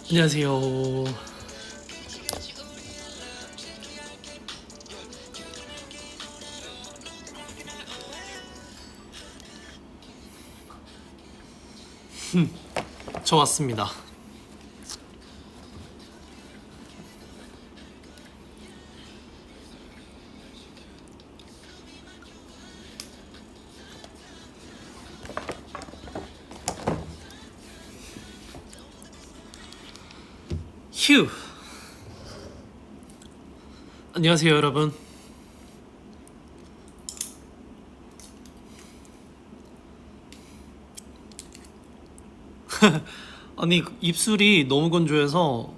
안녕하세요. 저 왔습니다. 휴. 안녕하세요, 여러분. 아니, 입술이 너무 건조해서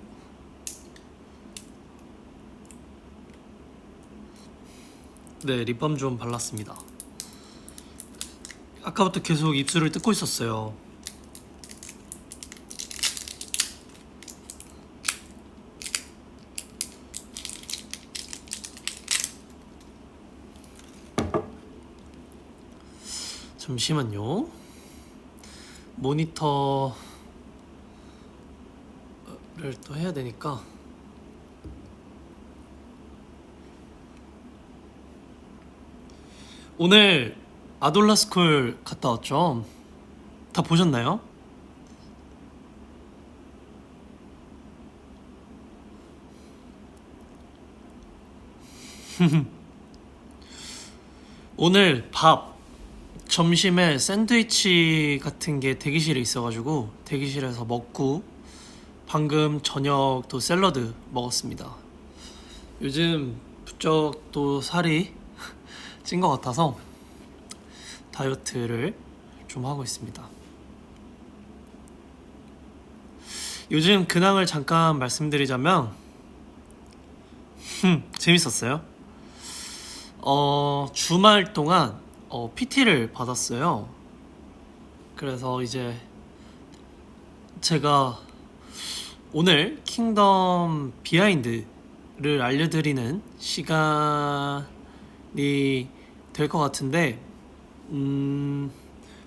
네, 립밤 좀 발랐습니다. 아까부터 계속 입술을 뜯고 있었어요. 잠시만요. 모니터를 또 해야 되니까. 오늘 아돌라스쿨 갔다 왔죠? 다 보셨나요? 오늘 점심에 샌드위치 같은 게 대기실에 있어가지고 대기실에서 먹고 방금 저녁도 샐러드 먹었습니다. 요즘 부쩍 또 살이 찐 것 같아서 다이어트를 좀 하고 있습니다. 요즘 근황을 잠깐 말씀드리자면 재밌었어요. 주말 동안 PT를 받았어요. 그래서 이제 제가 오늘 킹덤 비하인드를 알려드리는 시간이 될 것 같은데,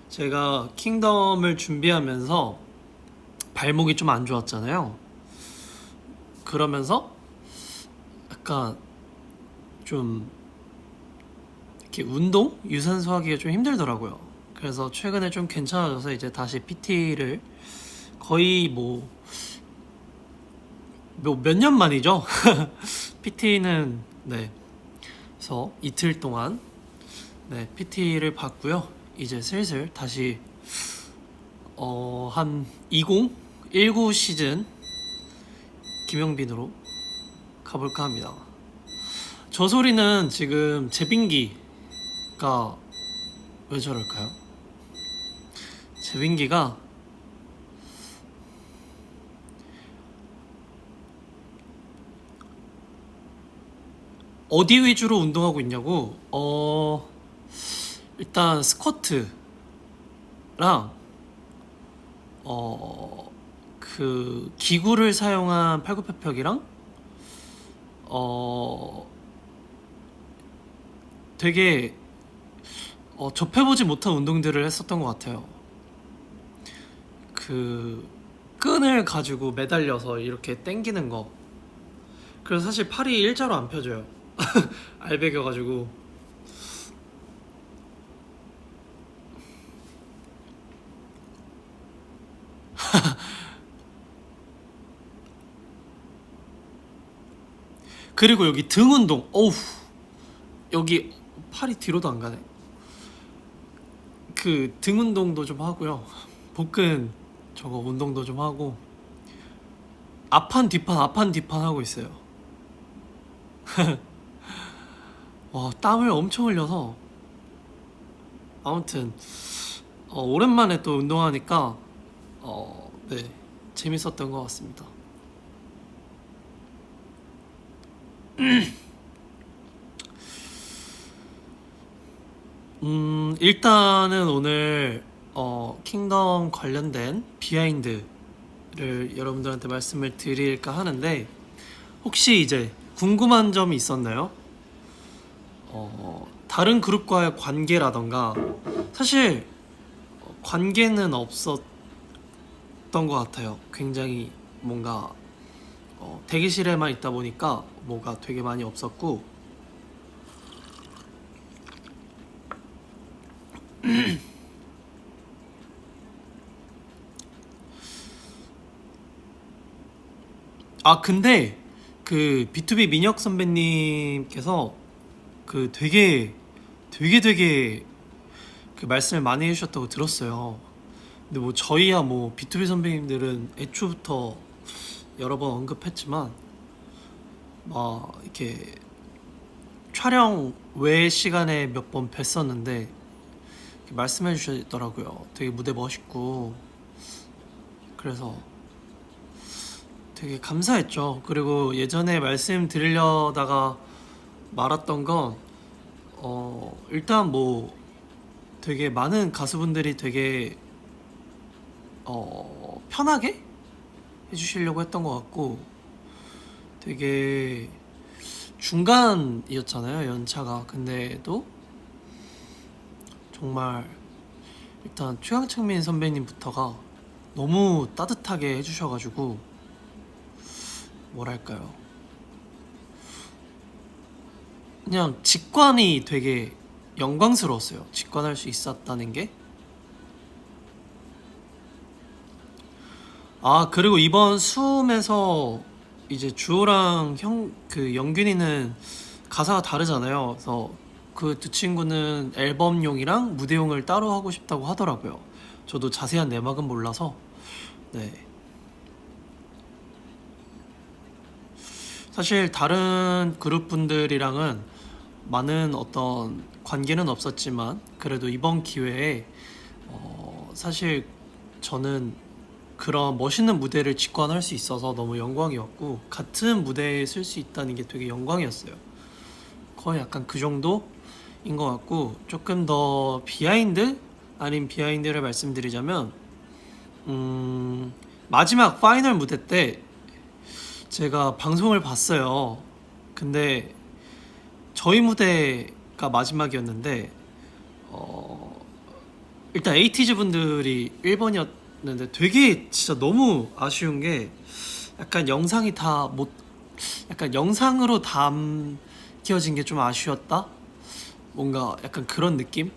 제가 킹덤을 준비하면서 발목이 좀 안 좋았잖아요. 그러면서 약간 좀 이렇게 운동? 유산소 하기가 좀 힘들더라고요. 그래서 최근에 좀 괜찮아져서 이제 다시 PT를 거의 몇 년 만이죠? PT는 네. 그래서 이틀 동안 네, PT를 받고요. 이제 슬슬 다시 한 2019 시즌 김영빈으로 가볼까 합니다. 저 소리는 지금 제빙기가 왜 저럴까요? 제빙기가 어디 위주로 운동하고 있냐고? 일단 스쿼트랑 그 기구를 사용한 팔굽혀펴기랑 되게 접해보지 못한 운동들을 했었던 것 같아요. 그 끈을 가지고 매달려서 이렇게 당기는 거. 그래서 사실 팔이 일자로 안 펴져요. 알배겨가지고. 그리고 여기 등 운동. 어우, 여기 팔이 뒤로도 안 가네. 그 등 운동도 좀 하고요. 복근 저거 운동도 좀 하고. 앞판 뒷판 하고 있어요. 와, 땀을 엄청 흘려서. 아무튼 오랜만에 또 운동하니까 네, 재밌었던 것 같습니다. 일단은 오늘 킹덤 관련된 비하인드를 여러분들한테 말씀을 드릴까 하는데, 혹시 이제 궁금한 점이 있었나요? 다른 그룹과의 관계라던가, 사실 관계는 없었던 것 같아요. 굉장히 뭔가 대기실에만 있다 보니까 뭐가 되게 많이 없었고, 아 근데 그 B2B 민혁 선배님께서 그 되게 그 말씀을 많이 해주셨다고 들었어요. 근데 뭐 저희야 뭐 B2B 선배님들은 애초부터 여러 번 언급했지만 막 이렇게 촬영 외 시간에 몇 번 뵀었는데 이렇게 말씀해 주시더라고요. 되게 무대 멋있고, 그래서 되게 감사했죠. 그리고 예전에 말씀드리려다가 말았던 건 일단 뭐 되게 많은 가수분들이 되게 편하게 해주시려고 했던 것 같고, 되게 중간이었잖아요 연차가. 근데도 정말 일단 최강창민 선배님부터가 너무 따뜻하게 해주셔가지고, 뭐랄까요, 그냥 직관이 되게 영광스러웠어요. 직관할 수 있었다는 게. 아 그리고 이번 수음에서 이제 주호랑 형 그 영균이는 가사가 다르잖아요. 그래서 그 두 친구는 앨범용이랑 무대용을 따로 하고 싶다고 하더라고요. 저도 자세한 내막은 몰라서. 네. 사실 다른 그룹 분들이랑은 많은 어떤 관계는 없었지만 그래도 이번 기회에 사실 저는 그런 멋있는 무대를 직관할 수 있어서 너무 영광이었고, 같은 무대에 쓸 수 있다는 게 되게 영광이었어요. 거의 약간 그 정도인 것 같고, 조금 더 비하인드 아닌 비하인드를 말씀드리자면 마지막 파이널 무대 때 제가 방송을 봤어요. 근데 저희 무대가 마지막이었는데 일단 에이티즈 분들이 1번이었는데 되게 진짜 너무 아쉬운 게, 약간 영상이 다 못, 약간 영상으로 담겨진 게 좀 아쉬웠다? 뭔가 약간 그런 느낌?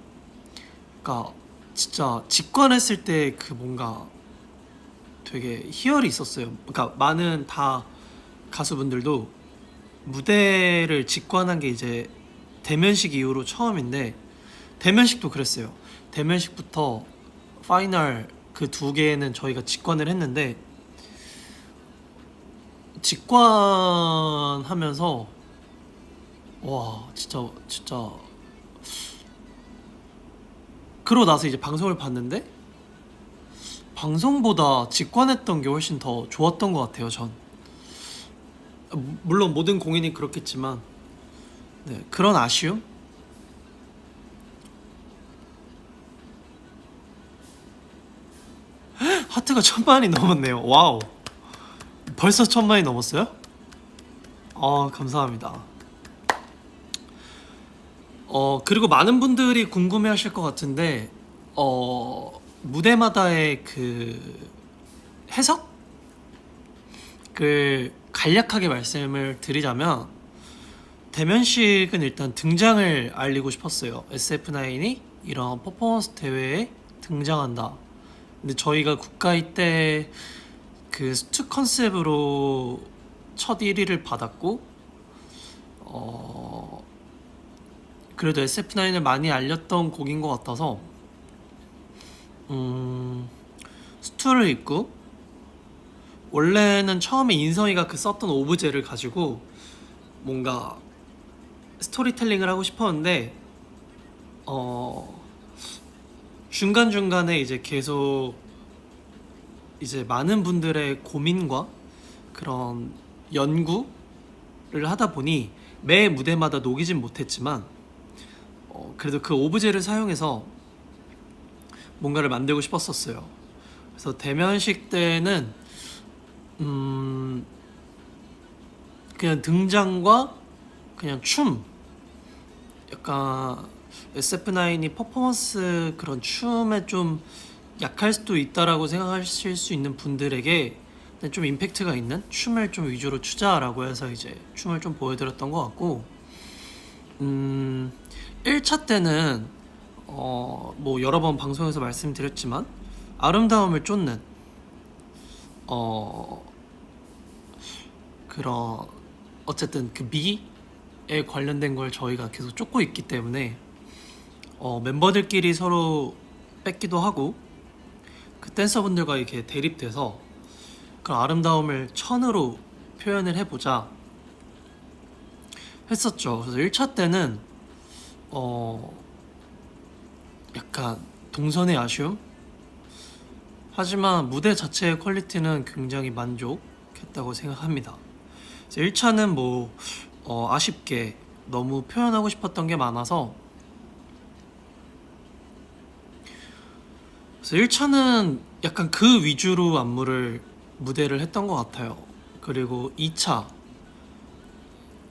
그러니까 진짜 직관했을 때 그 뭔가 되게 희열이 있었어요. 그러니까 많은 다 가수분들도 무대를 직관한 게 이제 대면식 이후로 처음인데, 대면식도 그랬어요. 대면식부터 파이널 그 두 개는 저희가 직관을 했는데, 직관하면서 와 진짜 그러고 나서 이제 방송을 봤는데 방송보다 직관했던 게 훨씬 더 좋았던 것 같아요. 전 물론 모든 공연이 그렇겠지만, 네, 그런 아쉬움? 하트가 1000만이 넘었네요. 와우. 벌써 1000만이 넘었어요? 감사합니다. 그리고 많은 분들이 궁금해 하실 것 같은데, 무대마다의 그 해석을 간략하게 말씀을 드리자면, 대면식은 일단 등장을 알리고 싶었어요. SF9이 이런 퍼포먼스 대회에 등장한다. 근데 저희가 국가이 때 그 스투 컨셉으로 첫 1위를 받았고, 그래도 SF9을 많이 알렸던 곡인 것 같아서 스투를 입고, 원래는 처음에 인성이가 그 썼던 오브제를 가지고 뭔가 스토리텔링을 하고 싶었는데 중간중간에 이제 계속 이제 많은 분들의 고민과 그런 연구를 하다 보니 매 무대마다 녹이진 못했지만 그래도 그 오브제를 사용해서 뭔가를 만들고 싶었었어요. 그래서 대면식 때는 그냥 등장과 그냥 춤, 약간 SF9이 퍼포먼스 그런 춤에 좀 약할 수도 있다라고 생각하실 수 있는 분들에게 좀 임팩트가 있는 춤을 좀 위주로 추자라고 해서 이제 춤을 좀 보여드렸던 것 같고, 1차 때는 뭐 여러 번 방송에서 말씀드렸지만 아름다움을 쫓는 어 그런 어쨌든 그 미에 관련된 걸 저희가 계속 쫓고 있기 때문에 멤버들끼리 서로 뺏기도 하고 그 댄서분들과 이렇게 대립돼서 그 아름다움을 천으로 표현을 해보자 했었죠. 그래서 1차 때는 약간 동선의 아쉬움? 하지만 무대 자체의 퀄리티는 굉장히 만족했다고 생각합니다. 1차는 뭐 아쉽게 너무 표현하고 싶었던 게 많아서, 그래서 1차는 약간 그 위주로 안무를 무대를 했던 것 같아요. 그리고 2차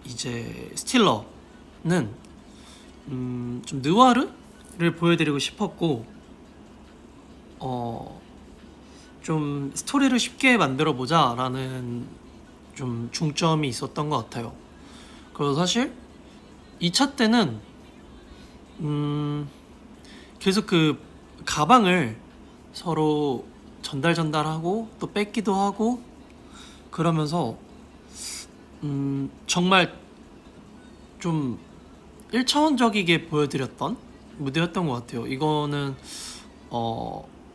이제 스틸러는 좀 느와르를 보여드리고 싶었고 좀 스토리를 쉽게 만들어 보자라는 좀 중점이 있었던 것 같아요. 그래서 사실 2차 때는 계속 그 가방을 서로 전달하고 또 뺏기도 하고 그러면서 정말 좀 1차원적이게 보여드렸던 무대였던 것 같아요. 이거는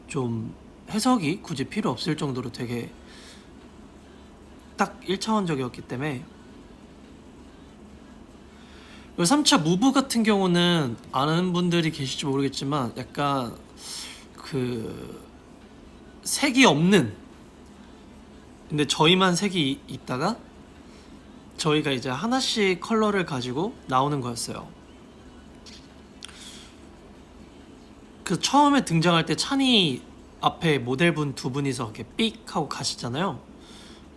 좀 해석이 굳이 필요 없을 정도로 되게 딱 1차원적이었기 때문에. 그리고 3차 무브 같은 경우는 아는 분들이 계실지 모르겠지만 약간 그 색이 없는, 근데 저희만 색이 있다가 저희가 이제 하나씩 컬러를 가지고 나오는 거였어요. 그 처음에 등장할 때 찬이 앞에 모델분 두 분이서 이렇게 삑 하고 가시잖아요.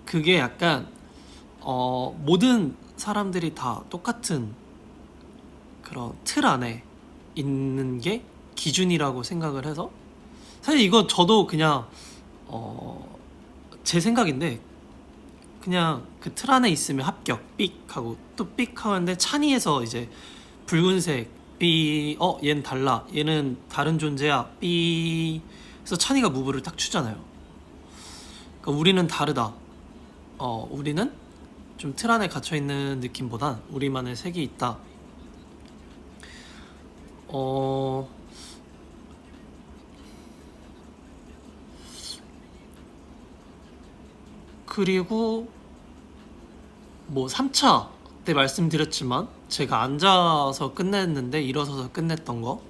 그게 약간 모든 사람들이 다 똑같은 그런 틀 안에 있는 게 기준이라고 생각을 해서, 사실 이거 저도 그냥 제 생각인데 그냥 그 틀 안에 있으면 합격 삑 하고 또 삑 하는데, 찬이에서 이제 붉은색 삐 얘는 달라, 얘는 다른 존재야 삐 해서 찬이가 무브를 딱 추잖아요. 그러니까 우리는 다르다, 우리는 좀 틀 안에 갇혀있는 느낌보단 우리만의 색이 있다. 그리고 뭐 3차 때 말씀드렸지만 제가 앉아서 끝냈는데 일어서서 끝냈던 거,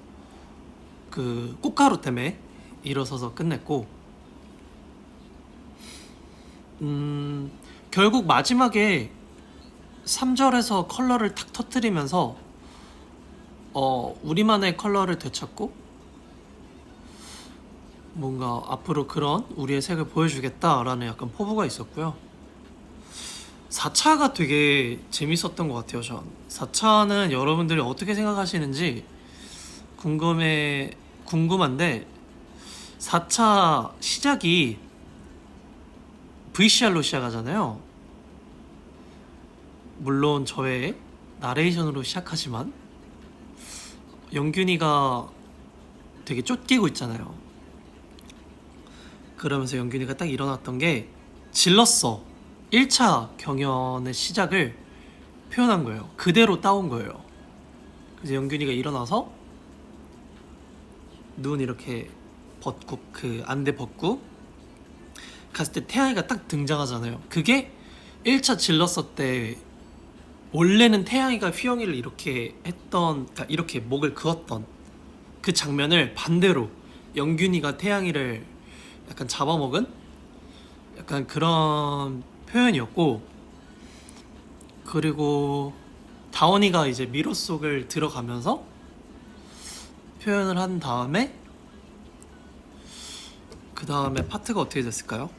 그 꽃가루 때문에 일어서서 끝냈고, 결국 마지막에 3절에서 컬러를 탁 터뜨리면서 우리만의 컬러를 되찾고 뭔가 앞으로 그런 우리의 색을 보여주겠다라는 약간 포부가 있었고요. 4차가 되게 재밌었던 것 같아요. 전 4차는 여러분들이 어떻게 생각하시는지 궁금한데, 4차 시작이 VCR로 시작하잖아요. 물론 저의 나레이션으로 시작하지만 영균이가 되게 쫓기고 있잖아요. 그러면서 영균이가 딱 일어났던 게 질렀어 1차 경연의 시작을 표현한 거예요. 그대로 따온 거예요. 그래서 영균이가 일어나서 눈 이렇게 벗고 그 안대 벗고 갔을 때 태양이가 딱 등장하잖아요. 그게 1차 질렀어 때 원래는 태양이가 휘영이를 이렇게 했던, 그러니까 이렇게 목을 그었던 그 장면을 반대로 영균이가 태양이를 약간 잡아먹은 약간 그런 표현이었고, 그리고 다원이가 이제 미로 속을 들어가면서 표현을 한 다음에 그 다음에 파트가 어떻게 됐을까요?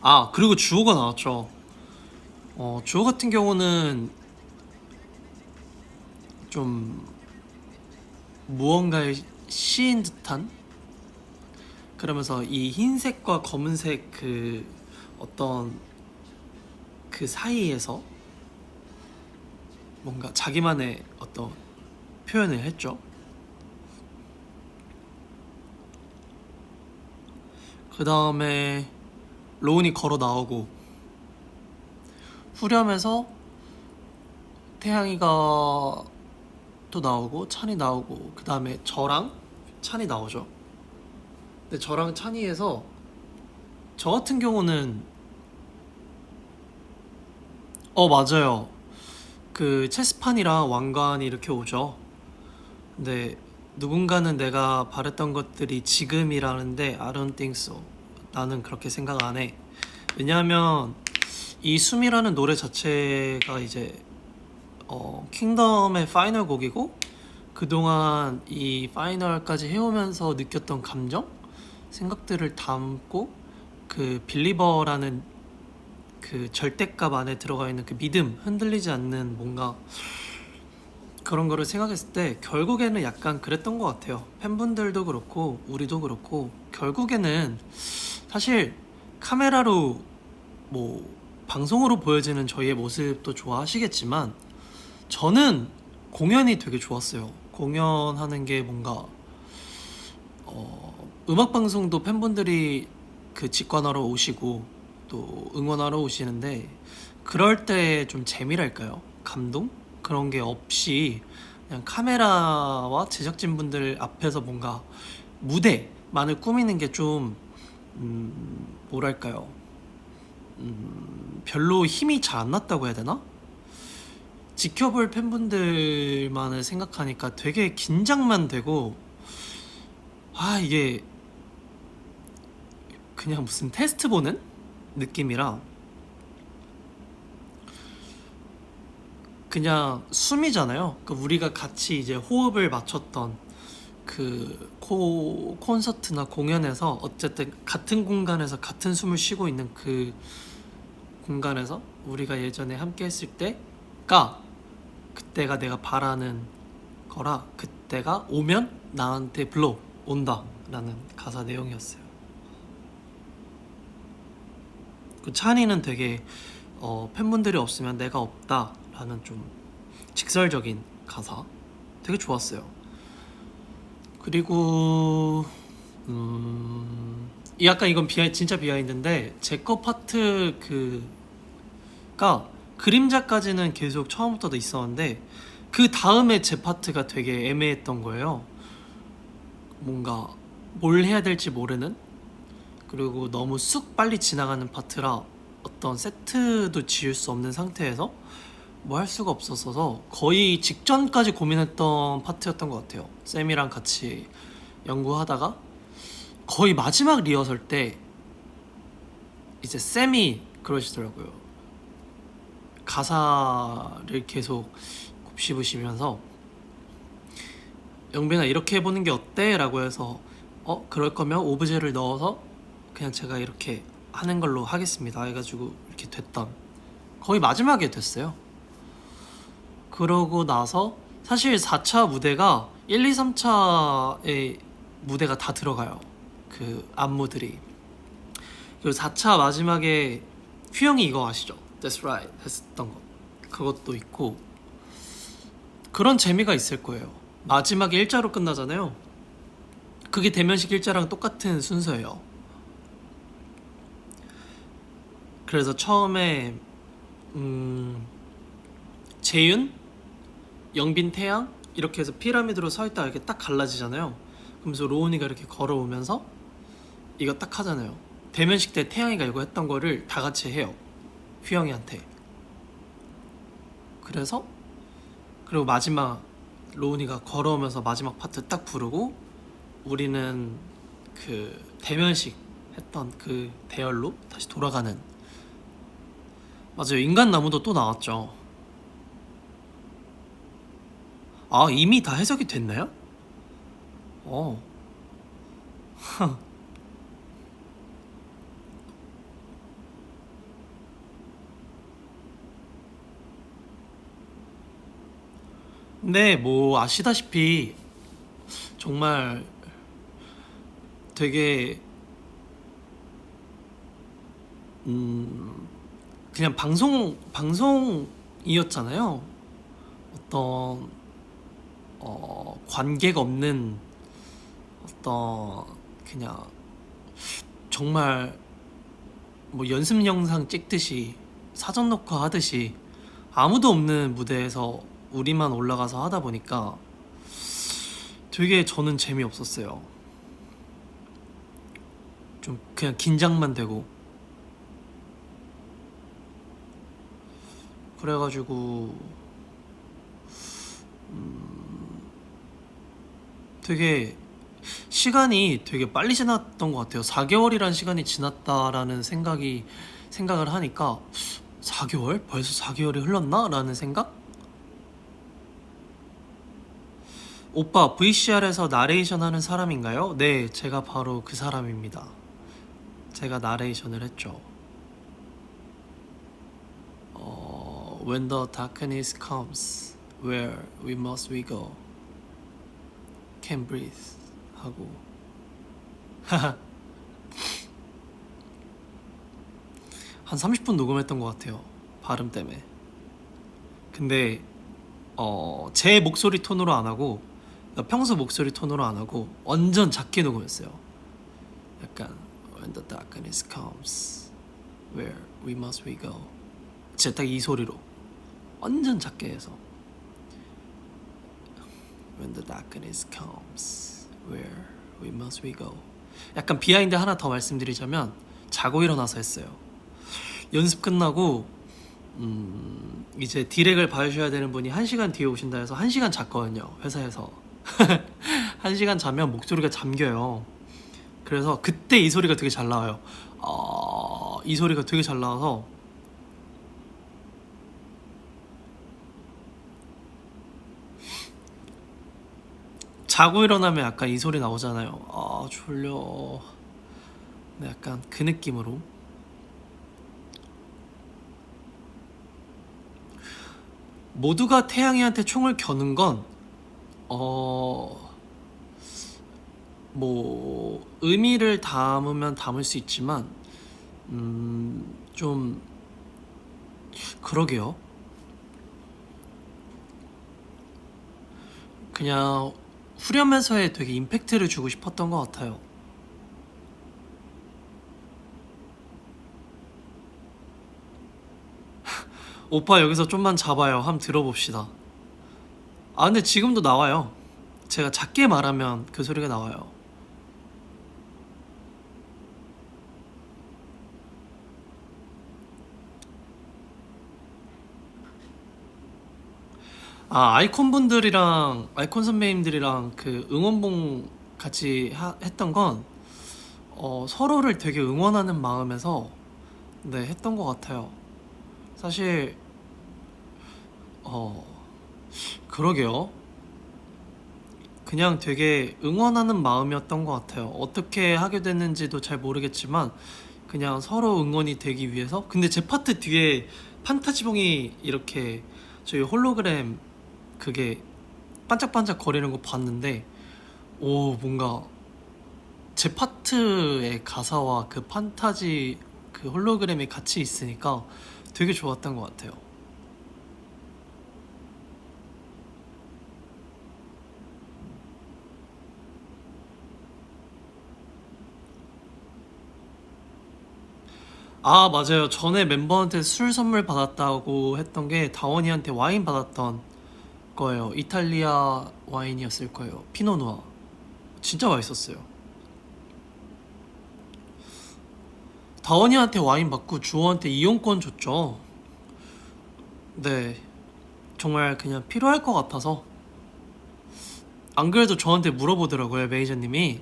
아, 그리고 주호가 나왔죠. 주호 같은 경우는 좀 무언가의 시인 듯한 그러면서 이 흰색과 검은색 그 어떤 그 사이에서 뭔가 자기만의 어떤 표현을 했죠. 그 다음에 로운이 걸어 나오고 후렴에서 태양이가 또 나오고 찬이 나오고 그 다음에 저랑 찬이 나오죠. 근데 저랑 찬이에서 저 같은 경우는 맞아요. 그 체스판이랑 왕관이 이렇게 오죠. 근데 누군가는 내가 바랬던 것들이 지금이라는데 I don't think so. 나는 그렇게 생각 안 해. 왜냐하면 이 숨이라는 노래 자체가 이제 킹덤의 파이널 곡이고 그동안 이 파이널까지 해오면서 느꼈던 감정, 생각들을 담고 그 빌리버라는 그 절대값 안에 들어가 있는 그 믿음, 흔들리지 않는 뭔가 그런 거를 생각했을 때 결국에는 약간 그랬던 것 같아요. 팬분들도 그렇고 우리도 그렇고 결국에는 사실 카메라로 뭐 방송으로 보여지는 저희의 모습도 좋아하시겠지만 저는 공연이 되게 좋았어요. 공연하는 게 뭔가 음악 방송도 팬분들이 그 직관하러 오시고 또 응원하러 오시는데 그럴 때 좀 재미랄까요? 감동? 그런 게 없이 그냥 카메라와 제작진분들 앞에서 뭔가 무대만을 꾸미는 게 좀 뭐랄까요? 별로 힘이 잘 안 났다고 해야 되나? 지켜볼 팬분들만을 생각하니까 되게 긴장만 되고 이게 그냥 무슨 테스트 보는 느낌이라 그냥 숨이잖아요. 그러니까 우리가 같이 이제 호흡을 맞췄던 그 콘서트나 공연에서 어쨌든 같은 공간에서 같은 숨을 쉬고 있는 그 공간에서 우리가 예전에 함께 했을 때가 그때가 내가 바라는 거라 그때가 오면 나한테 불러온다 라는 가사 내용이었어요. 그 찬이는 되게 팬분들이 없으면 내가 없다 라는 좀 직설적인 가사 되게 좋았어요. 그리고 약간 이건 진짜 비하인드인데 제 거 파트 그가 그림자까지는 계속 처음부터 있었는데 그 다음에 제 파트가 되게 애매했던 거예요. 뭔가 뭘 해야 될지 모르는, 그리고 너무 쑥 빨리 지나가는 파트라 어떤 세트도 지을 수 없는 상태에서 뭐 할 수가 없었어서 거의 직전까지 고민했던 파트였던 것 같아요. 쌤이랑 같이 연구하다가 거의 마지막 리허설 때 이제 쌤이 그러시더라고요. 가사를 계속 곱씹으시면서 영빈아 이렇게 해보는 게 어때? 라고 해서 그럴 거면 오브제를 넣어서 그냥 제가 이렇게 하는 걸로 하겠습니다 해가지고 이렇게 됐던, 거의 마지막에 됐어요. 그러고 나서 사실 4차 무대가 1, 2, 3차의 무대가 다 들어가요. 그 안무들이. 그리고 4차 마지막에 휘영이 이거 아시죠? That's right 했었던 것, 그것도 있고 그런 재미가 있을 거예요. 마지막에 일자로 끝나잖아요. 그게 대면식 일자랑 똑같은 순서예요. 그래서 처음에 재윤, 영빈, 태양 이렇게 해서 피라미드로 서 있다가 이렇게 딱 갈라지잖아요. 그러면서 로운이가 이렇게 걸어오면서 이거 딱 하잖아요. 대면식 때 태양이가 이거 했던 거를 다 같이 해요. 휘영이한테. 그래서 그리고 마지막 로운이가 걸어오면서 마지막 파트 딱 부르고 우리는 그 대면식 했던 그 대열로 다시 돌아가는. 맞아요. 인간나무도 또 나왔죠. 이미 다 해석이 됐나요? 어. 근데 뭐 아시다시피 정말 되게 그냥 방송이었잖아요. 어떤 관계가 없는 어떤 그냥 정말 뭐 연습 영상 찍듯이 사전 녹화 하듯이 아무도 없는 무대에서 우리만 올라가서 하다 보니까 되게 저는 재미없었어요. 좀 그냥 긴장만 되고 그래가지고 되게 시간이 되게 빨리 지났던 것 같아요. 4개월이란 시간이 지났다라는 생각을 하니까 4개월? 벌써 4개월이 흘렀나? 라는 생각? 오빠 VCR에서 나레이션 하는 사람인가요? 네, 제가 바로 그 사람입니다. 제가 나레이션을 했죠. When the darkness comes, where we must we go? Can breathe 하고 한 30분 녹음했던 것 같아요. 발음 때문에. 근데 제 목소리 톤으로 안 하고 평소 목소리 톤으로 안 하고 완전 작게 녹음했어요. 약간 When the darkness comes, where we must we go? 진짜 딱 이 소리로 완전 작게 해서 When the darkness comes, where we must we go? 약간 비하인드 하나 더 말씀드리자면 자고 일어나서 했어요. 연습 끝나고 이제 디렉을 봐주셔야 되는 분이 1시간 뒤에 오신다 해서 1시간 잤거든요. 회사에서 1시간 자면 목소리가 잠겨요. 그래서 그때 이 소리가 되게 잘 나와요. 이 소리가 되게 잘 나와서 자고 일어나면 약간 이 소리 나오잖아요. 아 졸려. 네, 약간 그 느낌으로. 모두가 태양이한테 총을 겨눈 건 뭐 의미를 담으면 담을 수 있지만 좀 그러게요. 그냥 후렴에서의 되게 임팩트를 주고 싶었던 것 같아요. 오빠 여기서 좀만 잡아요. 한번 들어봅시다. 아 근데 지금도 나와요. 제가 작게 말하면 그 소리가 나와요. 아 아이콘 분들이랑 아이콘 선배님들이랑 그 응원봉 같이 했던 건 서로를 되게 응원하는 마음에서 네 했던 것 같아요. 사실 어 그러게요. 그냥 되게 응원하는 마음이었던 것 같아요. 어떻게 하게 됐는지도 잘 모르겠지만 그냥 서로 응원이 되기 위해서. 근데 제 파트 뒤에 판타지봉이 이렇게 저희 홀로그램 그게 반짝반짝 거리는 거 봤는데 오 뭔가 제 파트의 가사와 그 판타지 그 홀로그램이 같이 있으니까 되게 좋았던 것 같아요. 아 맞아요. 전에 멤버한테 술 선물 받았다고 했던 게 다원이한테 와인 받았던 거예요. 이탈리아 와인이었을 거예요. 피노누아. 진짜 맛있었어요. 다원이한테 와인 받고 주호한테 이용권 줬죠. 네, 정말 그냥 필요할 것 같아서. 안 그래도 저한테 물어보더라고요, 매니저님이.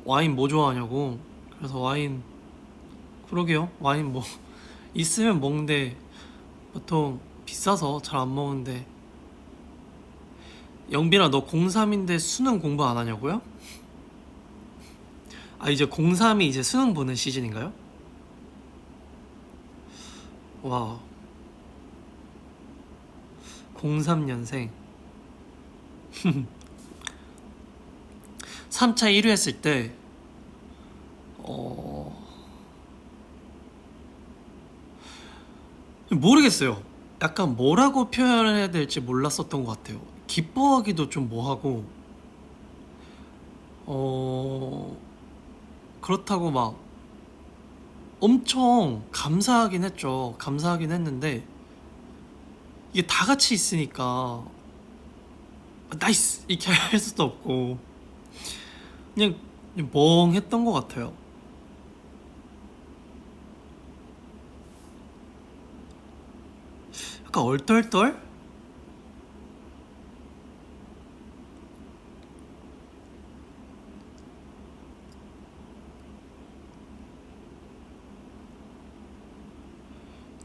와인 뭐 좋아하냐고. 그래서 와인, 그러게요. 와인 뭐, 있으면 먹는데, 보통 비싸서 잘 안 먹는데. 영빈아, 너 고3인데 수능 공부 안 하냐고요? 아, 이제 고3이 이제 수능 보는 시즌인가요? 와, 03년생. 3차 1위 했을 때, 어, 모르겠어요. 약간 뭐라고 표현해야 될지 몰랐었던 것 같아요. 기뻐하기도 좀 뭐하고, 어, 그렇다고 막 엄청 감사하긴 했죠. 감사하긴 했는데, 이게 다 같이 있으니까, 나이스! 이렇게 할 수도 없고, 그냥 멍했던 것 같아요. 약간 얼떨떨?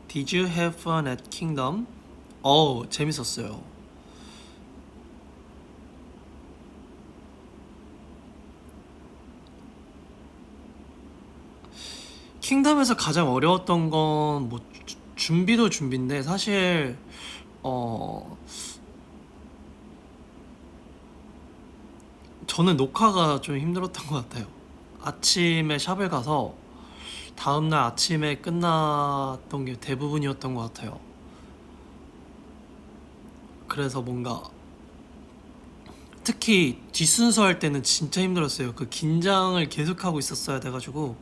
Did you have fun at Kingdom? 재밌었어요. 킹덤에서 가장 어려웠던 건 뭐 준비도 준비인데 사실 어 저는 녹화가 좀 힘들었던 것 같아요. 아침에 샵을 가서 다음날 아침에 끝났던 게 대부분이었던 것 같아요. 그래서 뭔가 특히 뒷순서 할 때는 진짜 힘들었어요. 그 긴장을 계속하고 있었어야 돼가지고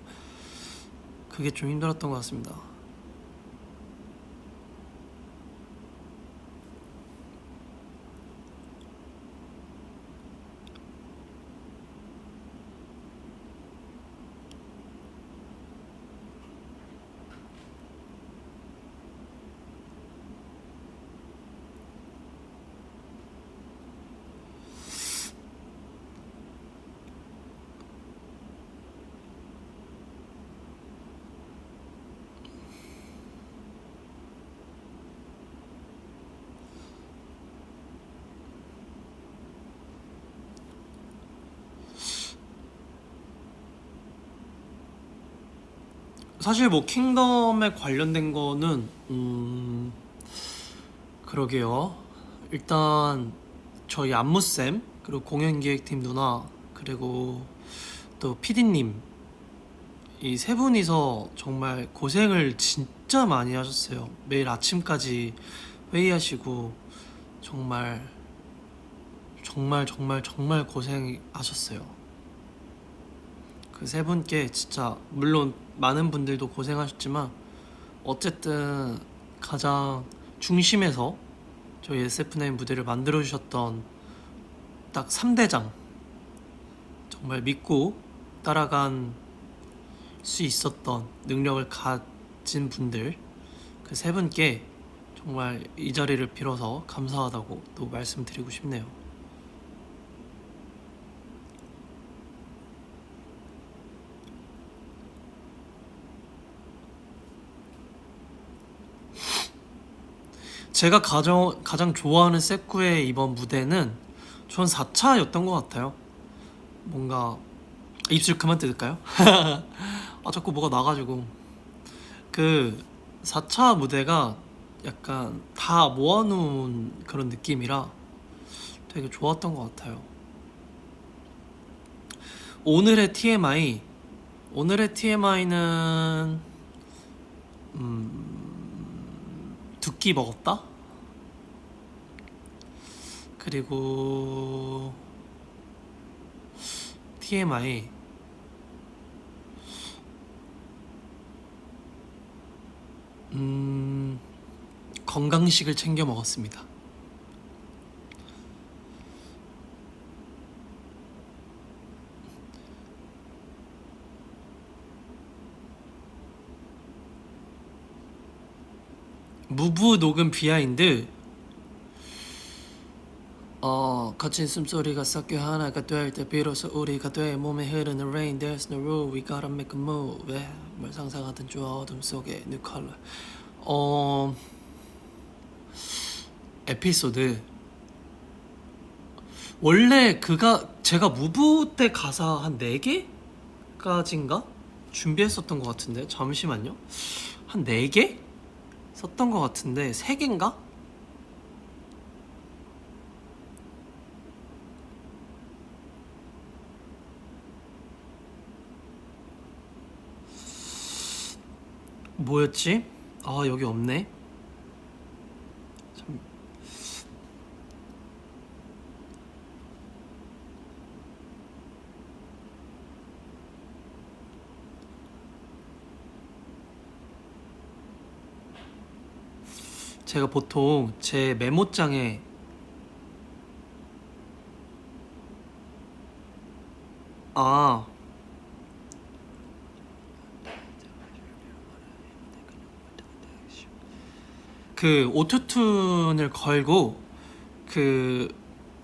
그게 좀 힘들었던 것 같습니다. 사실 뭐 킹덤에 관련된 거는 그러게요. 일단 저희 안무쌤 그리고 공연기획팀 누나 그리고 또 PD님 이 세 분이서 정말 고생을 진짜 많이 하셨어요. 매일 아침까지 회의하시고 정말 정말 정말 정말 고생하셨어요. 그 세 분께 진짜 물론 많은 분들도 고생하셨지만 어쨌든 가장 중심에서 저희 SF9 무대를 만들어 주셨던 딱 3대장 정말 믿고 따라간 수 있었던 능력을 가진 분들 그 세 분께 정말 이 자리를 빌어서 감사하다고 또 말씀드리고 싶네요. 제가 가장 좋아하는 세쿠의 이번 무대는 전 4차였던 것 같아요. 뭔가 입술 그만 뜯을까요? 아 자꾸 뭐가 나가지고 그 4차 무대가 약간 다 모아놓은 그런 느낌이라 되게 좋았던 것 같아요. 오늘의 TMI 오늘의 TMI는 두 끼 먹었다? 그리고 TMI 건강식을 챙겨 먹었습니다. 무브 녹음 비하인드 거친 숨소리가 섞여 하나가 될 때 비로소 우리가 돼 몸에 흐르는 rain there's no rule we gotta make a move 뭘 상상하든 좋아 어둠 속에 new color 어 에피소드 원래 제가 무브 때 가사 한 4개까지인가 준비했었던 것 같은데 잠시만요 한 4개 썼던 것 같은데 3개인가 뭐였지? 아 여기 없네 제가 보통 제 메모장에 아, 그 오토튠을 걸고 그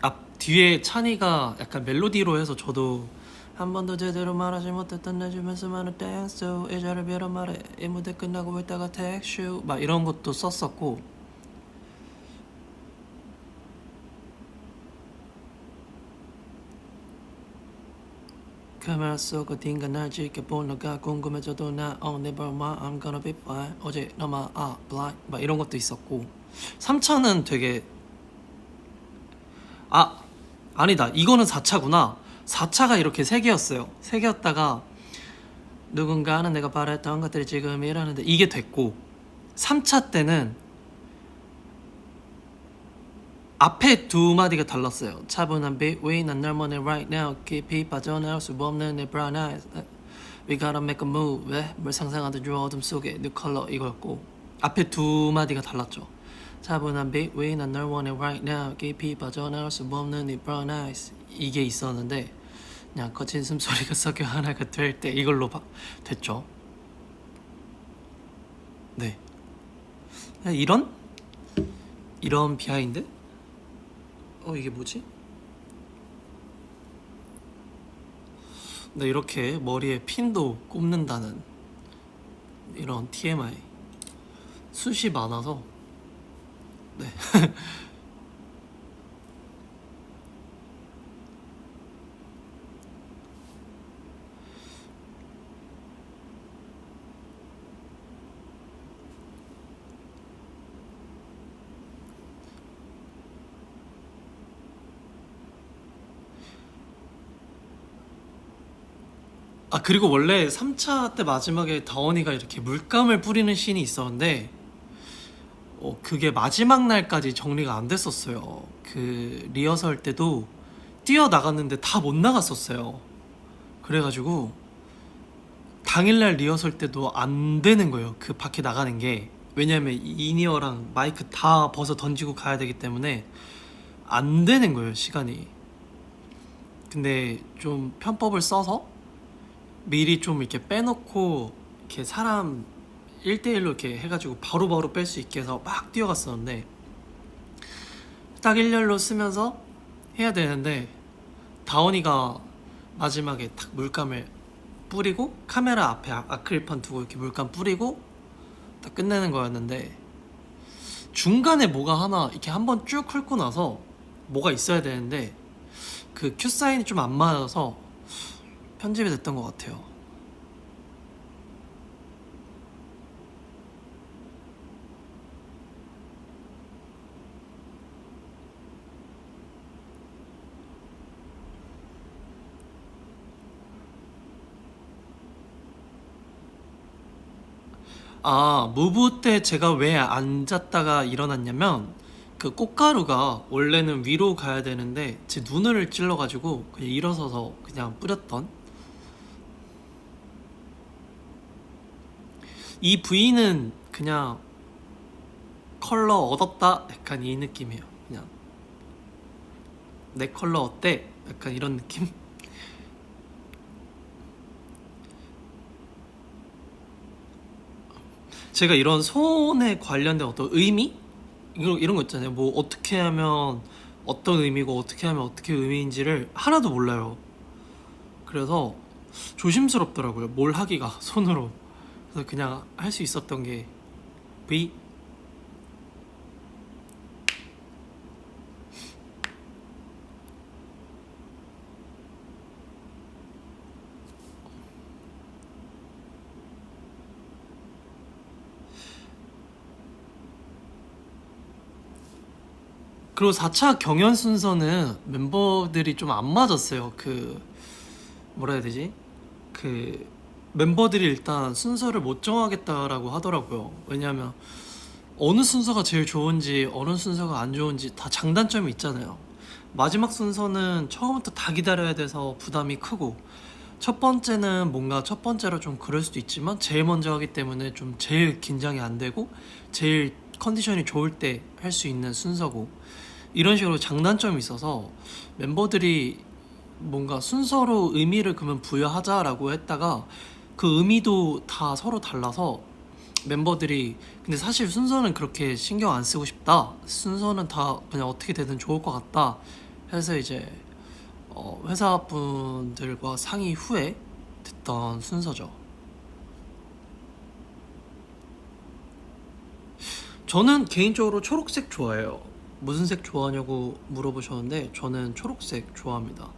앞 뒤에 찬이가 약간 멜로디로 해서 저도 한 번도 제대로 말하지 못했던 내 주변 많은 땡스 이자를 빌어 말해 이 무대 끝나고 있다가 택슈 막 이런 것도 썼었고 카메라 속 어딘가 날 지켜본 너가 궁금해져도 나 never mind I'm gonna be fine 어제 너만 blind 막 이런 것도 있었고 3차는 되게 아니다 이거는 4차구나 4차가 이렇게 3개였어요 3개였다가 누군가는 내가 바랬던 것들이 지금 이러는데 이게 됐고 3차 때는 앞에 두 마디가 달랐어요 차분한 beat we 난 널 원해 right now 깊이 빠져나올 수 없는 내 brown eyes We gotta make a move 뭘 상상하던 저 어둠 속에 new color 이거였고 앞에 두 마디가 달랐죠 차분한 beat we 난 널 원해 right now 깊이 빠져나올 수 없는 네 brown eyes 이게 있었는데 그냥 거친 숨소리가 섞여 하나가 될 때 이걸로 됐죠 네 이런 비하인드? 이게 뭐지? 네 이렇게 머리에 핀도 꼽는다는 이런 TMI 숱이 많아서 네 그리고 원래 3차 때 마지막에 다원이가 이렇게 물감을 뿌리는 씬이 있었는데 그게 마지막 날까지 정리가 안 됐었어요 그 리허설 때도 뛰어나갔는데 다 못 나갔었어요 그래가지고 당일날 리허설 때도 안 되는 거예요 그 밖에 나가는 게 왜냐면 이니어랑 마이크 다 벗어 던지고 가야 되기 때문에 안 되는 거예요 시간이 근데 좀 편법을 써서 미리 좀 이렇게 빼놓고 이렇게 사람 1대1로 이렇게 해가지고 바로바로 뺄 수 있게 해서 막 뛰어갔었는데 딱 1열로 쓰면서 해야 되는데 다원이가 마지막에 딱 물감을 뿌리고 카메라 앞에 아크릴판 두고 이렇게 물감 뿌리고 딱 끝내는 거였는데 중간에 뭐가 하나 이렇게 한번 쭉 훑고 나서 뭐가 있어야 되는데 그 큐 사인이 좀 안 맞아서 편집이 됐던 것 같아요 무브 때 제가 왜 앉았다가 일어났냐면 그 꽃가루가 원래는 위로 가야 되는데 제 눈을 찔러가지고 그냥 일어서서 그냥 뿌렸던 이 V는 그냥 컬러 얻었다 약간 이 느낌이에요 그냥 내 컬러 어때? 약간 이런 느낌? 제가 이런 손에 관련된 어떤 의미? 이런 거 있잖아요 뭐 어떻게 하면 어떤 의미고 어떻게 하면 어떻게 의미인지를 하나도 몰라요 그래서 조심스럽더라고요 뭘 하기가 손으로 그래서 그냥 할 수 있었던 게 V 그리고 4차 경연 순서는 멤버들이 좀 안 맞았어요 그 뭐라 해야 되지? 그 멤버들이 일단 순서를 못 정하겠다라고 하더라고요 왜냐하면 어느 순서가 제일 좋은지 어느 순서가 안 좋은지 다 장단점이 있잖아요 마지막 순서는 처음부터 다 기다려야 돼서 부담이 크고 첫 번째는 뭔가 첫 번째로 좀 그럴 수도 있지만 제일 먼저 하기 때문에 좀 제일 긴장이 안 되고 제일 컨디션이 좋을 때 할 수 있는 순서고, 이런 식으로 장단점이 있어서 멤버들이 뭔가 순서로 의미를 그러면 부여하자라고 했다가 그 의미도 다 서로 달라서 멤버들이 근데 사실 순서는 그렇게 신경 안 쓰고 싶다, 순서는 다 그냥 어떻게 되든 좋을 것 같다 해서 이제 회사분들과 상의 후에 됐던 순서죠. 저는 개인적으로 초록색 좋아해요. 무슨 색 좋아하냐고 물어보셨는데 저는 초록색 좋아합니다.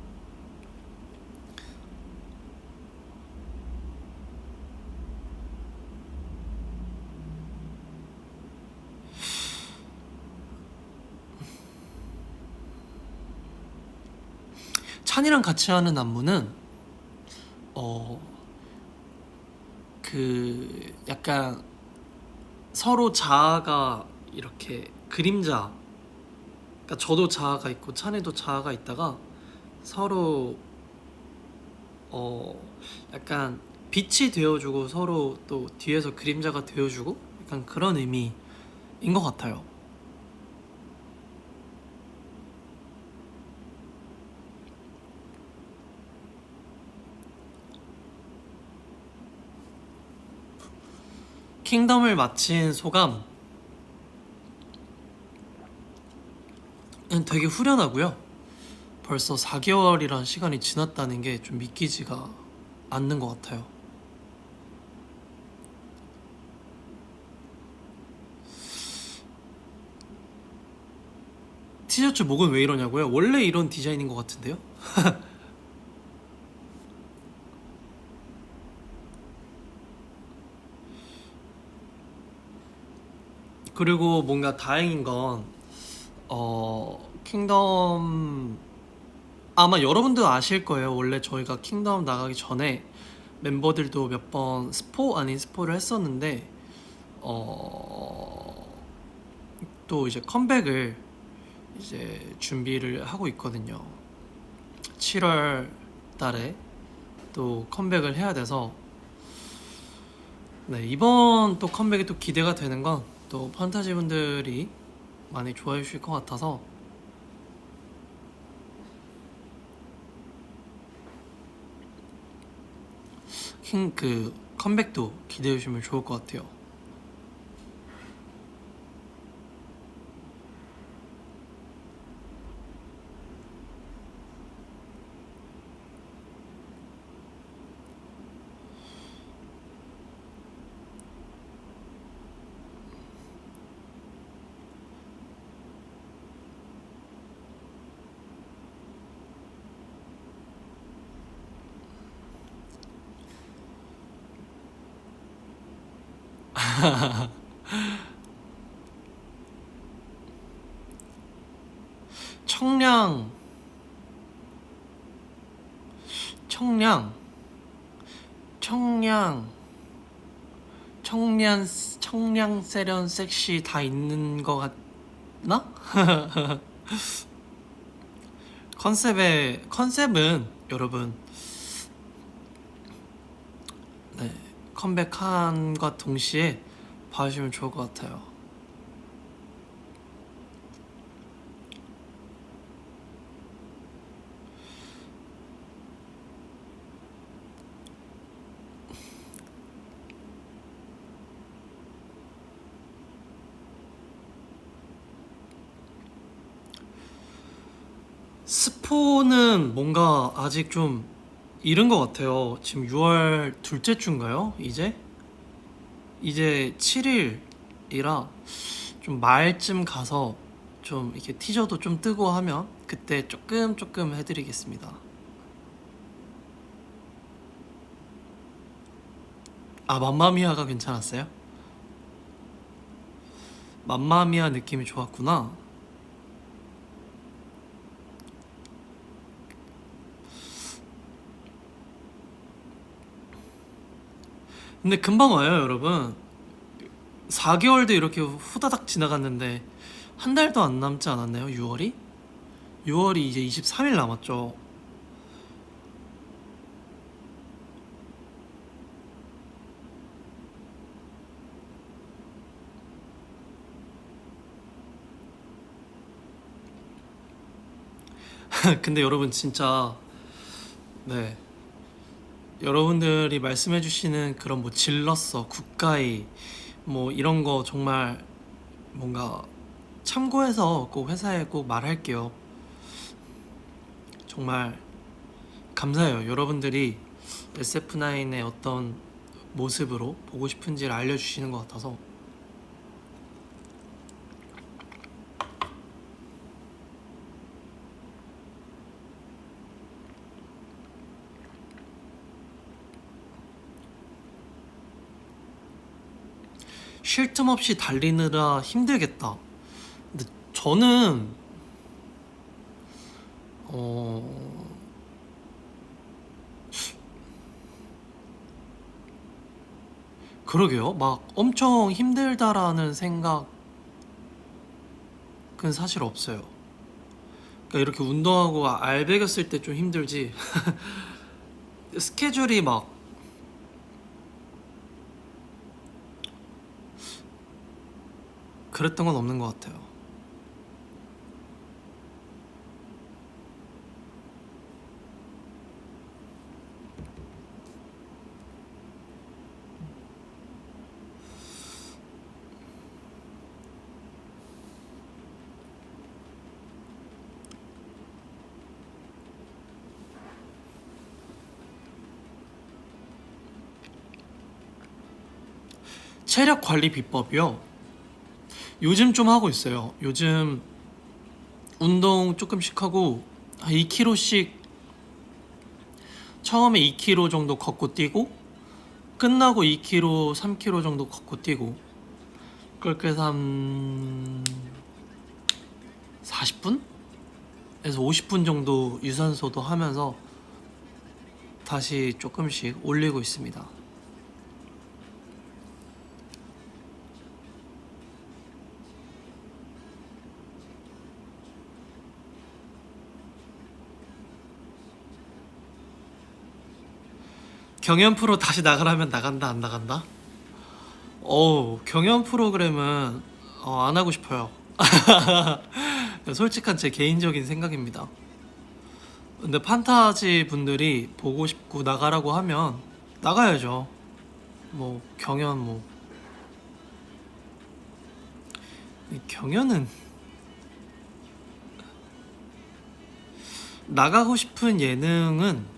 찬이랑 같이 하는 안무는 어 그 약간 서로 자아가 이렇게 그림자, 그러니까 저도 자아가 있고 찬이도 자아가 있다가 서로 어 약간 빛이 되어주고 서로 또 뒤에서 그림자가 되어주고 약간 그런 의미인 것 같아요. 킹덤을 마친 소감 되게 후련하고요. 벌써 4개월이란 시간이 지났다는 게 좀 믿기지가 않는 것 같아요. 티셔츠 목은 왜 이러냐고요? 원래 이런 디자인인 것 같은데요? 그리고 뭔가 다행인 건 킹덤 아마 여러분도 아실 거예요. 원래 저희가 킹덤 나가기 전에 멤버들도 몇 번 스포 아닌 스포를 했었는데 어, 또 이제 컴백을 이제 준비를 하고 있거든요. 7월 달에 또 컴백을 해야 돼서 네, 이번 또 컴백이 또 기대가 되는 건 또 판타지 분들이 많이 좋아해 주실 것 같아서 그 컴백도 기대해 주시면 좋을 것 같아요. 청량 청량 청량 청량 세련 섹시 다 있는 것 같나? 컨셉은 여러분 네, 컴백한과 동시에 봐주시면 좋을 것 같아요. 스포는 뭔가 아직 좀 이른 것 같아요. 지금 6월 둘째 주인가요? 이제 7일이라 좀 말쯤 가서 좀 이렇게 티저도 좀 뜨고 하면 그때 조금 해드리겠습니다. 아, 맘마미아가 괜찮았어요? 맘마미아 느낌이 좋았구나. 근데 금방 와요, 여러분. 4개월도 이렇게 후다닥 지나갔는데 한 달도 안 남지 않았나요? 6월이? 6월이 이제 23일 남았죠. 근데 여러분 진짜 네 여러분들이 말씀해주시는 그런 뭐 질렀어 국가의 뭐 이런 거 정말 뭔가 참고해서 꼭 회사에 꼭 말할게요. 정말 감사해요. 여러분들이 SF9의 어떤 모습으로 보고 싶은지를 알려주시는 것 같아서. 쉴 틈 없이 달리느라 힘들겠다. 근데 저는 어 그러게요. 막 엄청 힘들다라는 생각은 사실 없어요. 그러니까 이렇게 운동하고 알배겼을 때 좀 힘들지. 스케줄이 막 그랬던 건 없는 것 같아요. 체력 관리 비법이요? 요즘 좀 하고 있어요. 요즘 운동 조금씩 하고 한 2kg씩 처음에 2kg 정도 걷고 뛰고 끝나고 2kg, 3kg 정도 걷고 뛰고 그렇게 해서 한 40분에서 50분 정도 유산소도 하면서 다시 조금씩 올리고 있습니다. 경연 프로 다시 나가라면 나간다 안 나간다? 경연 프로그램은 안 하고 싶어요. 솔직한 제 개인적인 생각입니다. 근데 판타지 분들이 보고 싶고 나가라고 하면 나가야죠. 뭐 경연 뭐 이 경연은 나가고 싶은 예능은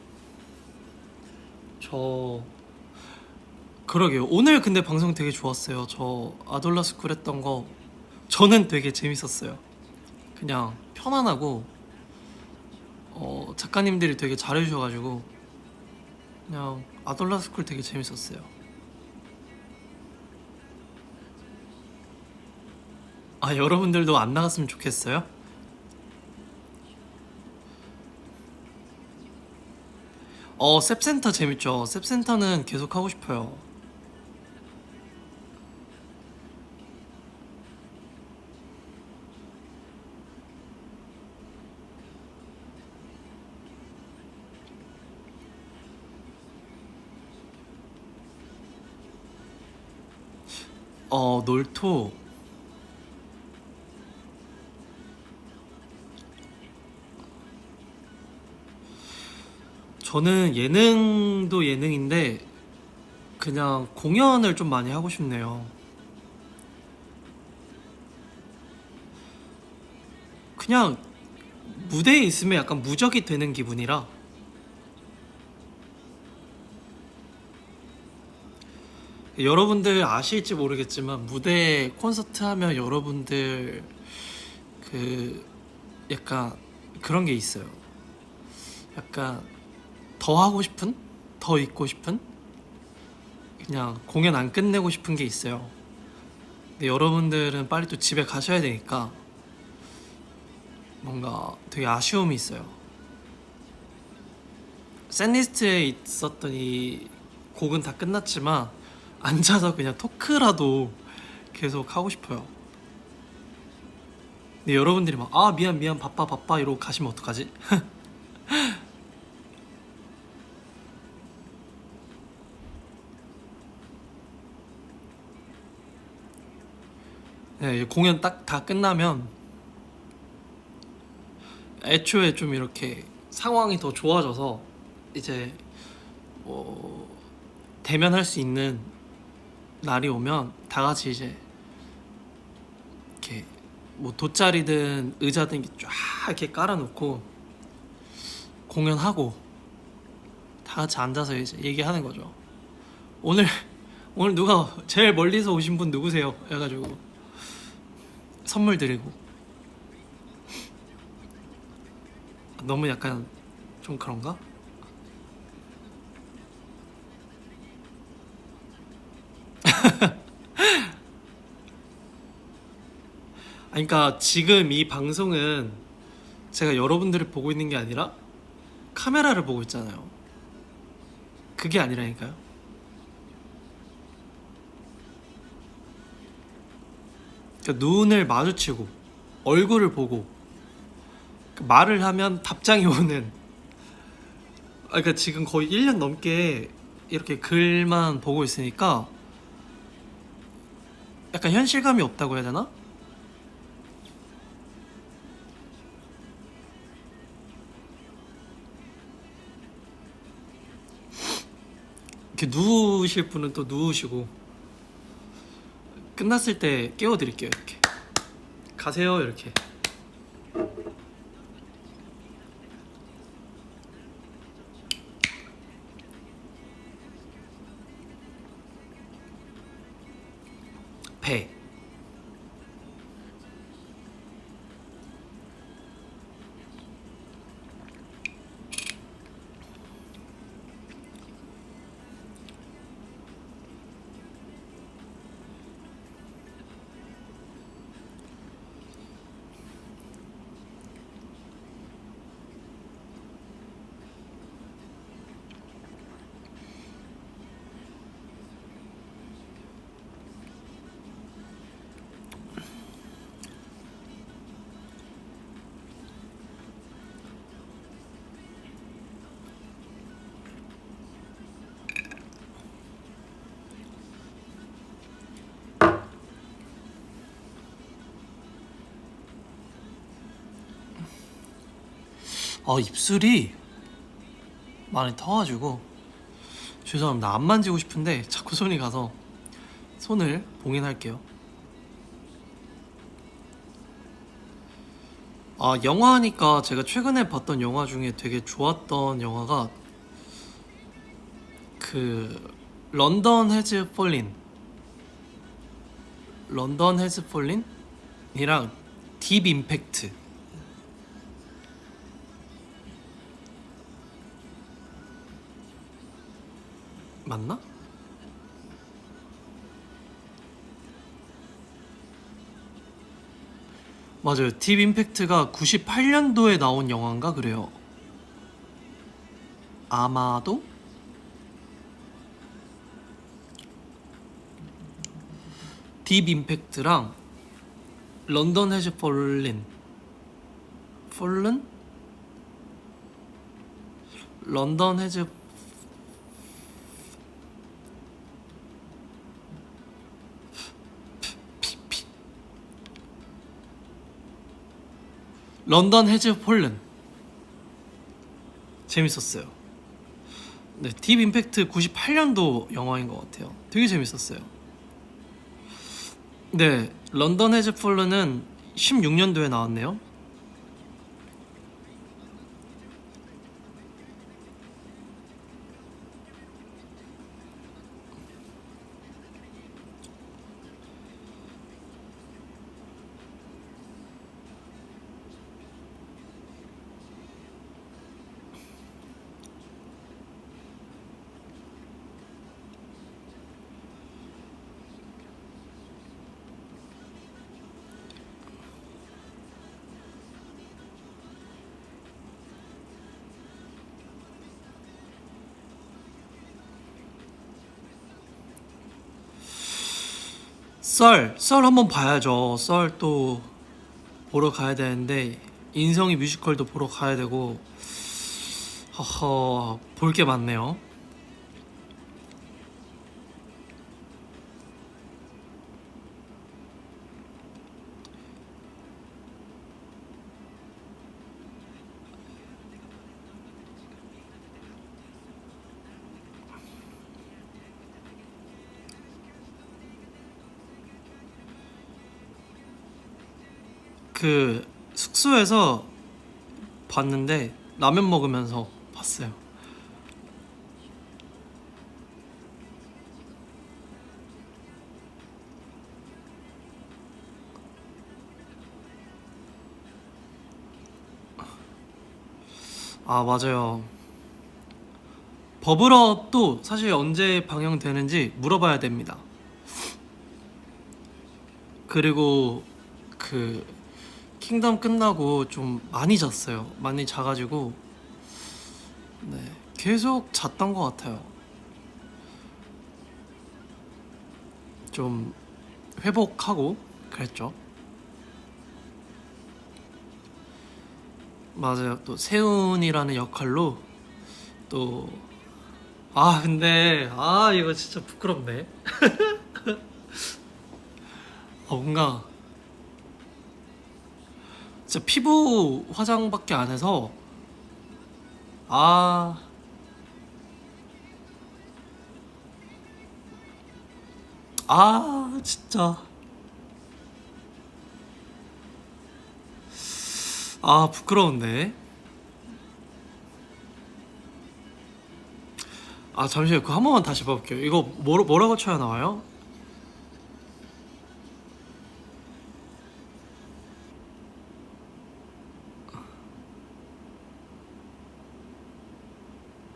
저 그러게요. 오늘 근데 방송 되게 좋았어요. 저 아돌라스쿨 했던 거 저는 되게 재밌었어요. 그냥 편안하고 작가님들이 되게 잘해주셔가지고 그냥 아돌라스쿨 되게 재밌었어요. 아 여러분들도 안 나갔으면 좋겠어요? 셉센터 재밌죠. 셉센터는 계속 하고 싶어요. 놀토. 저는 예능도 예능인데 그냥 공연을 좀 많이 하고 싶네요. 그냥 무대에 있으면 약간 무적이 되는 기분이라 여러분들 아실지 모르겠지만 무대 콘서트 하면 여러분들 그 약간 그런 게 있어요. 약간 더 하고 싶은? 더 있고 싶은? 그냥 공연 안 끝내고 싶은 게 있어요. 근데 여러분들은 빨리 또 집에 가셔야 되니까 뭔가 되게 아쉬움이 있어요. 샌리스트에 있었던 이 곡은 다 끝났지만 앉아서 그냥 토크라도 계속 하고 싶어요. 근데 여러분들이 막 아 미안 미안 바빠 바빠 이러고 가시면 어떡하지? 네, 공연 딱 다 끝나면 애초에 좀 이렇게 상황이 더 좋아져서 이제 뭐 대면할 수 있는 날이 오면 다 같이 이제 이렇게 뭐 돗자리든 의자든 쫙 이렇게 깔아놓고 공연하고 다 같이 앉아서 이제 얘기하는 거죠. 오늘 오늘 누가 제일 멀리서 오신 분 누구세요? 해가지고 선물 드리고. 너무 약간 좀 그런가? 아니, 그러니까 지금 이 방송은 제가 여러분들을 보고 있는 게 아니라 카메라를 보고 있잖아요. 그게 아니라니까요. 그러니까 눈을 마주치고 얼굴을 보고 말을 하면 답장이 오는. 그러니까 지금 거의 1년 넘게 이렇게 글만 보고 있으니까 약간 현실감이 없다고 해야 되나? 이렇게 누우실 분은 또 누우시고 끝났을 때 깨워드릴게요. 이렇게 가세요 이렇게. 배. 입술이 많이 터가지고 죄송합니다. 안 만지고 싶은데 자꾸 손이 가서 손을 봉인할게요. 영화 하니까 제가 최근에 봤던 영화 중에 되게 좋았던 영화가 그 런던 해즈 폴린 런던 해즈 폴린이랑 딥 임팩트. 맞나? 맞아요. 딥 임팩트가 98년도에 나온 영화인가 그래요. 아마도. 딥 임팩트랑 런던 해즈 폴른 런던 해즈 런던 해즈 폴른 재밌었어요. 네, 딥 임팩트 98년도 영화인 것 같아요. 되게 재밌었어요. 네, 런던 해즈 폴른은 16년도에 나왔네요. 썰 한번 봐야죠. 썰 또 보러 가야 되는데 인성이 뮤지컬도 보러 가야 되고 허허 볼 게 많네요. 그 숙소에서 봤는데 라면 먹으면서 봤어요. 아, 맞아요. 버블업도 사실 언제 방영되는지 물어봐야 됩니다. 그리고 그 킹덤 끝나고 좀 많이 잤어요. 많이 자가지고 네, 계속 잤던 것 같아요. 좀 회복하고 그랬죠. 맞아요. 또 세훈이라는 역할로 또 근데 이거 진짜 부끄럽네. 뭔가 진짜 피부 화장밖에 안 해서 아 진짜 부끄러운데. 잠시만요. 그거 한 번만 다시 봐볼게요. 이거 뭐라고 쳐야 나와요?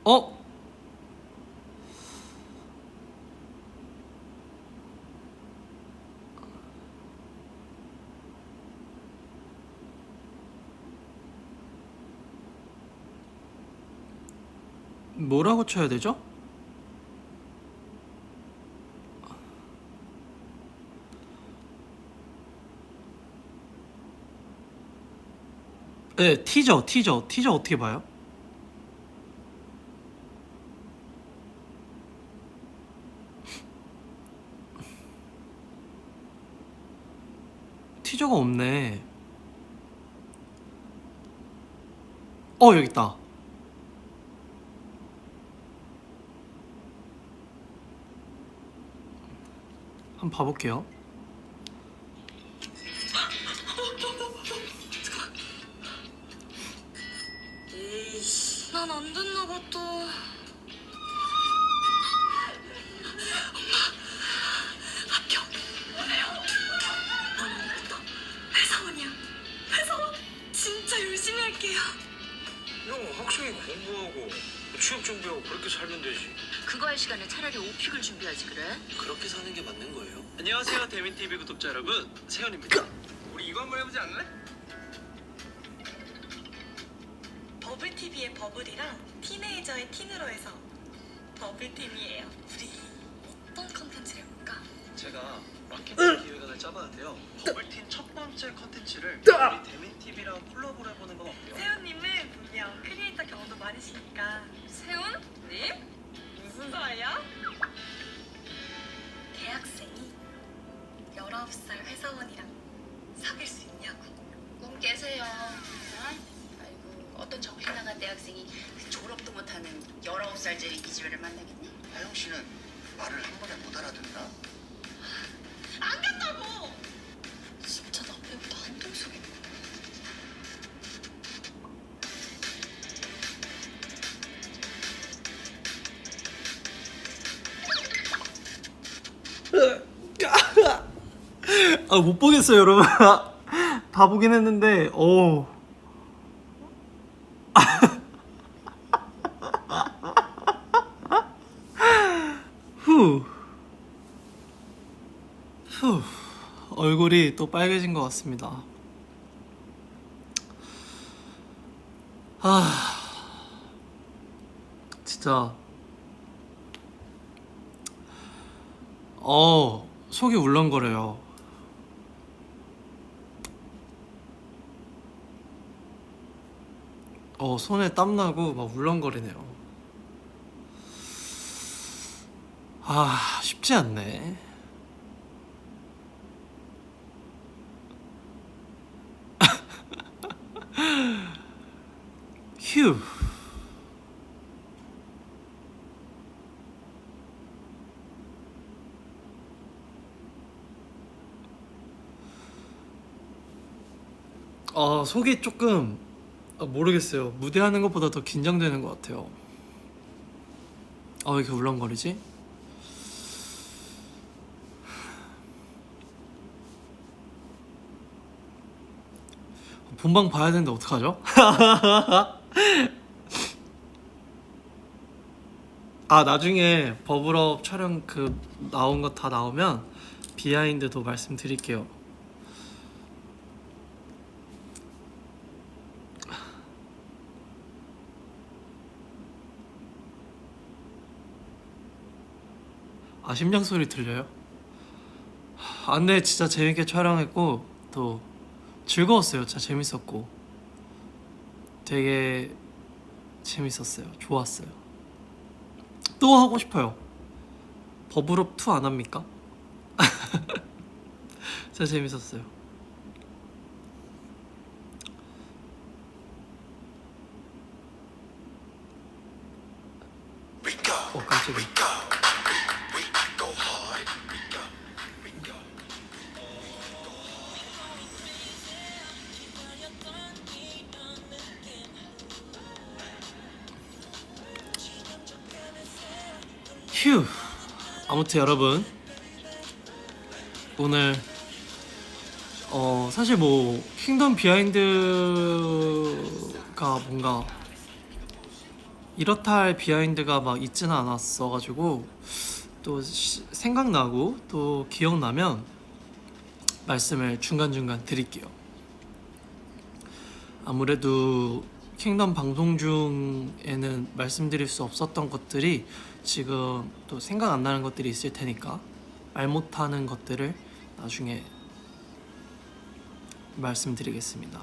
어? 뭐라고 쳐야 되죠? 네, 티저 어떻게 봐요? 티저가 없네. 여기 있다. 한번 봐볼게요. 난 안 됐나 봐 또. 합격. 뭐래요? 너무 오늘부터 회사원이야. 회사원. 진짜 열심히 할게요. 형 학생이 공부하고 취업 준비하고 그렇게 살면 되지. 그거 할 시간에 차라리 오픽을 준비하지 그래? 그렇게 사는 게 맞는 거예요? 안녕하세요 대민TV 구독자 여러분, 세현입니다. 우리 이거 한번 해보지 않을래? 버블TV의 버블이랑 티네이저의 틴으로 해서 버블팀이에요. 우리 어떤 컨텐츠를 해볼까? 제가 마케팅 기획안을 짜봤는데요. 버블팀 첫 번째 컨텐츠를 우리 대민TV랑 콜라보를 해보는 건 어때요? 세훈님은 분명 크리에이터 경험도 많으시니까. 세훈님? 무슨 사이야? 대학생이 19살 회사원이랑 사귈 수 있냐고. 꿈 깨세요. 아이고 어떤 정신 나간 대학생이 졸업도 못하는 19살짜리 기집애를 만나겠니? 하영 씨는 말을 한 번에 못 알아듣나? 안 간다고! 진짜 나 빼고 다 한통속이네. 못 보겠어요, 여러분. 다 보긴 했는데, 후. 얼굴이 또 빨개진 것 같습니다. 진짜. 속이 울렁거려요. 손에 땀나고 막 울렁거리네요. 쉽지 않네. 휴. 속이 조금 모르겠어요. 무대하는 것보다 더 긴장되는 것 같아요. 왜 이렇게 울렁거리지? 본방 봐야 되는데 어떡하죠? 나중에 버블업 촬영 나온 거 다 나오면 비하인드도 말씀드릴게요. 심장 소리 들려요? 네, 진짜 재밌게 촬영했고 또 즐거웠어요. 진짜 재밌었고 되게 재밌었어요. 좋았어요. 또 하고 싶어요. 버블업 2 안 합니까? 진짜 재밌었어요. 깜짝이야. 휴. 아무튼 여러분, 오늘 사실 뭐 킹덤 비하인드가 뭔가 이렇다 할 비하인드가 막 있지는 않았어가지고 또 생각나고 또 기억나면 말씀을 중간중간 드릴게요. 아무래도 킹덤 방송 중에는 말씀드릴 수 없었던 것들이 지금 또 생각 안 나는 것들이 있을 테니까 말 못하는 것들을 나중에 말씀드리겠습니다.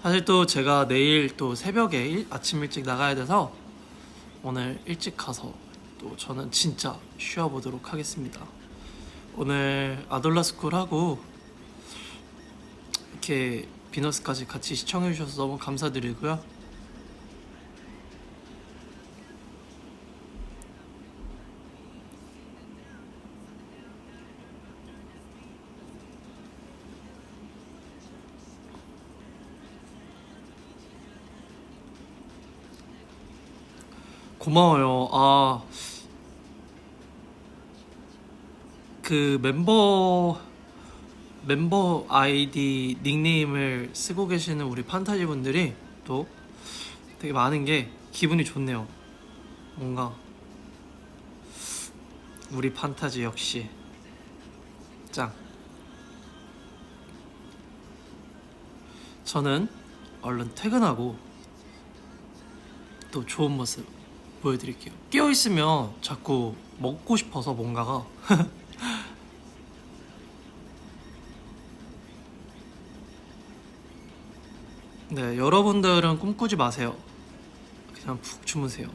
사실 또 제가 내일 또 새벽에 아침 일찍 나가야 돼서 오늘 일찍 가서 또 저는 진짜 쉬어보도록 하겠습니다. 오늘 아돌라스쿨 하고 이렇게 비너스까지 같이 시청해주셔서 너무 감사드리고요. 고마워요. 그 멤버 아이디 닉네임을 쓰고 계시는 우리 판타지 분들이 또 되게 많은 게 기분이 좋네요. 뭔가 우리 판타지 역시 짱. 저는 얼른 퇴근하고 또 좋은 모습 보여드릴게요. 깨어있으면 자꾸 먹고 싶어서 뭔가가 네, 여러분들은 꿈꾸지 마세요. 그냥 푹 주무세요.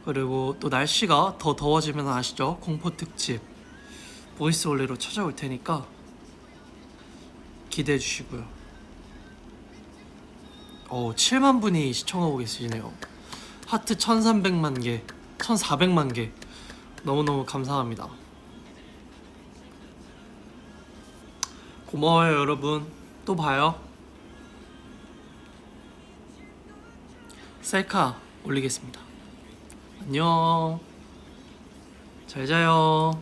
그리고 또 날씨가 더 더워지면 아시죠? 공포 특집 보이스 올리로 찾아올 테니까 기대해 주시고요. 7만 분이 시청하고 계시네요. 하트 1300만 개, 1400만 개 너무너무 감사합니다. 고마워요 여러분. 또 봐요. 셀카 올리겠습니다. 안녕. 잘 자요.